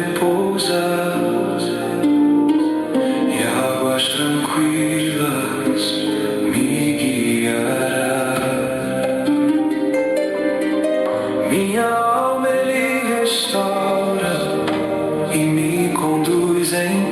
repousa e águas tranquilas me guiará. Minha alma ele restaura e me conduz em